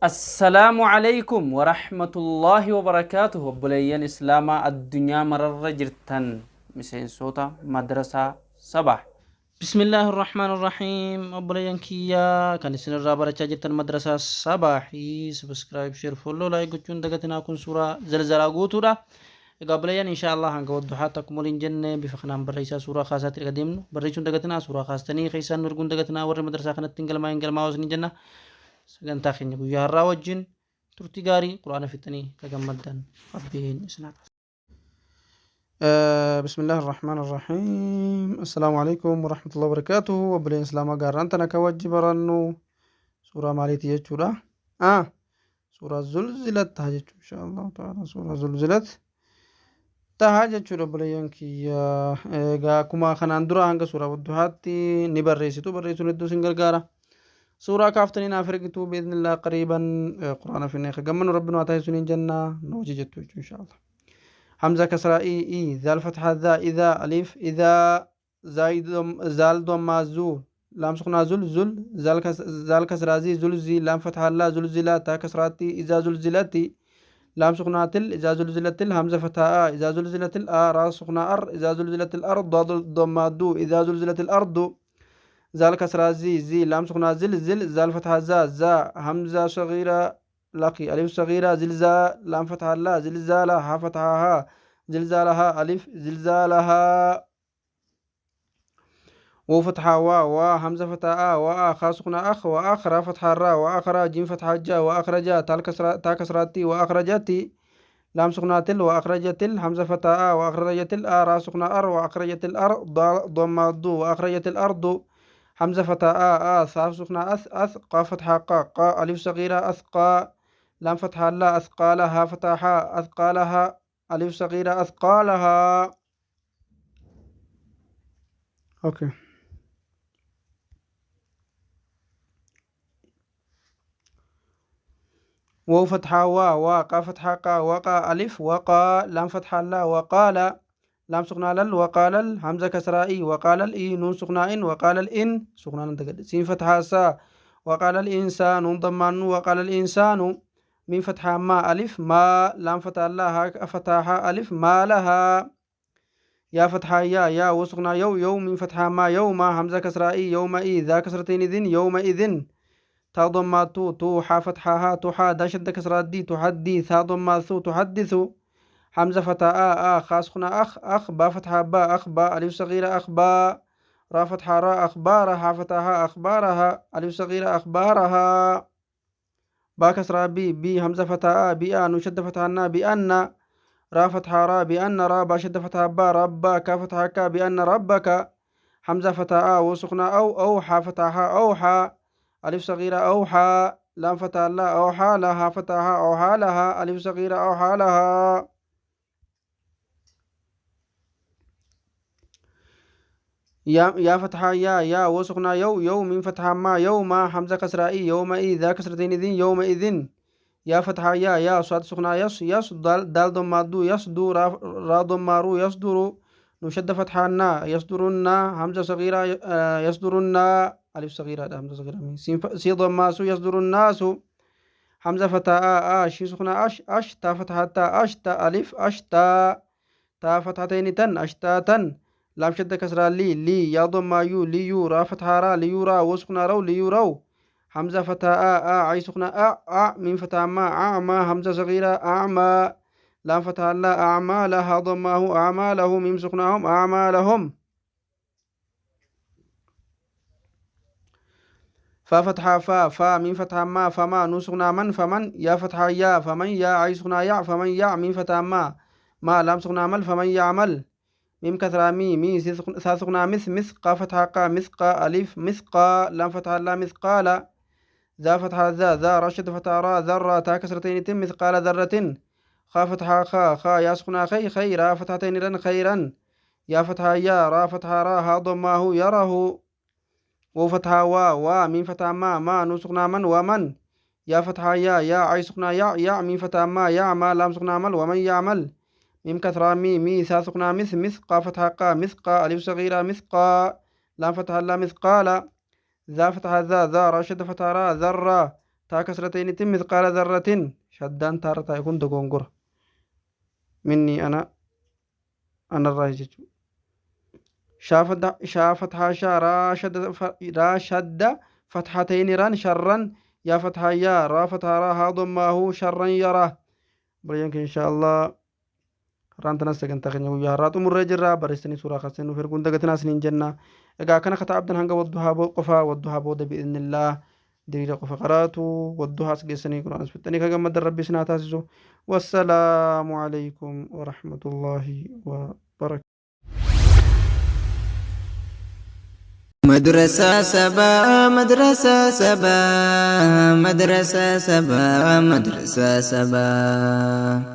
السلام عليكم ورحمة الله وبركاته. بليان إسلاما الدنيا مرر جرتن مسين صوتا مدرسة صباح. بسم الله الرحمن الرحيم. بليان كيا كان سن الرابرة جرتن مدرسة صباحي. سبسكرايب شير فولو لايك وچون دقتنا كن سورة زلزلة قوتورا. قبليان إن شاء الله هنقود دوحاتكم ولين جنة بفخنا بريسا سورة خاصة القديم بريسون دقتنا سورة خاصة خيسان نرقون دقتنا ور مدرسة خانت تنقل ما ينقل ما وزن جنة سجنتا خيني guyyaa har'aa wajjin turtii gaarii quraana fixanii kagammaddan rabbiin isna بسم الله الرحمن الرحيم. السلام عليكم ورحمة الله وبركاته. وبلين إسلام قارنتنا كوجب رنو سورة ماليتي يجورا سورة زلزلت تهجج إن شاء الله تعالى. سورة زلزلت تهجج بلين كي كما خناندرا هنگ سورة ودهاتي نبريسيتو بريسو ندو سنگر قارا سورة كافتنين أفرقتو بإذن الله قريبا. قرآن في النيخ قمن ربنا واتاي سنين جنة نوجي جتو إن شاء الله. حمزة كسرة إي ذا الفتحة ذا إذا ألف إذا زايد زال ضم زو لام سكنا زل زال كسرة زي زل زي لام فتحة لا زل زلا تا كسراتي إذا زلزلتي لام سكنا تل إذا زلزلت همزة فتحة إذا زلزلت راس سكنا إذا زلزلت الأرض ضم دو إذا زلزلت الأرض زال كسرة زي لام سكنا زل زال فتحة زا همزة صغيرة لقي ألف صغيرة زلزال لام فتحة لا زلزالها فتحها زلزالها ألف زلزالها وفتحة و همزة فتحة وآخر سكنا أخ وآخر فتحة را وآخر جيم فتحة جا وأخرجا تا كسراتي وأخرجتي لام سكنا تل وأخرجت همزة فتحة وأخرجت را سكنا وأخرجت الأرض ضم الضو وأخرجت الأرض حمزة فتاة ثاء سكنة أث قا فتحة قا ألف صغيرة أثقى لام فتحة لا أثقالها فتحة أثقالها ألف صغيرة أثقالها. أوكي واو فتحة قا فتحة قا وقا ألف وقا لام فتحة لا وقال لام سكنا لل وقال همزة كسرائي وقال الإي نون سكنا إن وقال الإن سكنا نتقد سين فتحة سا وقال الإنسان ضمان وقال الإنسان من فتحة ما ألف ما لام فتحة الله فتحة ألف ما لها يا فتحة يا وسكنا يو من فتحة ما يوم همزة كسرائي يوم إي ذا كسرتين إذن يوم إذن تا ضم تو حا فتحها تحا داشد كسرات دي تحدي ثا ضم ثو تحدث حمزة فتاة خاص خنا أخ با فتحة با أخ با ألف صغيرة أخ با را فتحة را أخبارها فتحها أخبارها ألف صغيرة أخبارها با كسرة بي همزة فتاة بي نشد فتحنا بأن را فتحة را بأن را با شد فتحة با ربا كا فتحة كا بأن ربك حمزة فتاة وسخنا أو حا فتحها أوحى ألف صغيرة أوحى لام فتحة لا أوحى لها فتحها أوحى لها ألف صغيرة أوحى لها. يا فتحة يا وسخنا يو من فتحة ما يوم حمزة كسرائي يوم إذا كسرتين إذن يوم إذن يا فتحة يا صاد سخنا يس دال ضم دو يصدو را ضم رو يصدر نشد فتحة نا يصدرن همزة صغيرة يصدرن ألف صغيرة همزة صغيرة سي ضم سو يصدر الناس همزة فتاة شي سخنا أش تا فتحة تا أش تا ألف أش تا فتحتين تن أشتاتا لام شد كسرى لي يا ضم يو ليو را فتحة را ليورا وسكنا رو ليورو همزة فتاة عي سكنا من فتاة ما أعمى همزة صغيرة أعمى لام فتحة لا أعمالها ضماه أعماله ميم سكناهم أعمالهم ففتحة فا من فتحة ما فما نسخنا من فمن يا فتحة يا فمن يا عي سكنا يع فمن يع من فتحة ما لام سكنا مل فمن يعمل ميم كثرة مي ساثقنا مثقى فتحة قا مثقى ألف مثقى لام فتحة لا مثقال ذا فتحة ذا رشد فتحة را ذرة تا كسرتين تم مثقال ذرة خا فتحة خا يا سكنا خيرا فتحتين رن خيرا يا فتحة يا را فتحة را ها ضماه يره وفتحة من فتحة ما نسقنا من ومن يا فتحة يا عي سكنا يع من فتحة ما يعمى لام سكنا مل ومن يعمل ميم كثرة مي ساثقنا مثقى فتحة قا مثقى ألف صغيرة مثقى لام فتحة لا مثقال ذا فتحة ذا رشد فتحة را ذرة تا كسرتين مثقال ذرة شدان تارتا يكون دغونغور مني أنا الراجج شافت حاشا راشد فتحتين ران شرا يا فتحا يا را فتحا را ها ضماه شرا يراه بريانك إن شاء الله رانتنا سجنتا خنيا ويا راتو مرجرا برستني سورة خسنو فرقون دغتنا سنين جنة إذا كان خطأ عبدنا هنگا ودها بو قفا ودها بود بإذن الله دليل قفا قراتو ودها سجسني قرآن سبتني كجمد ربي سناتاسو والسلام عليكم ورحمة الله وبركاته مدرسة سبا مدرسة سبا مدرسة سبا مدرسة سبا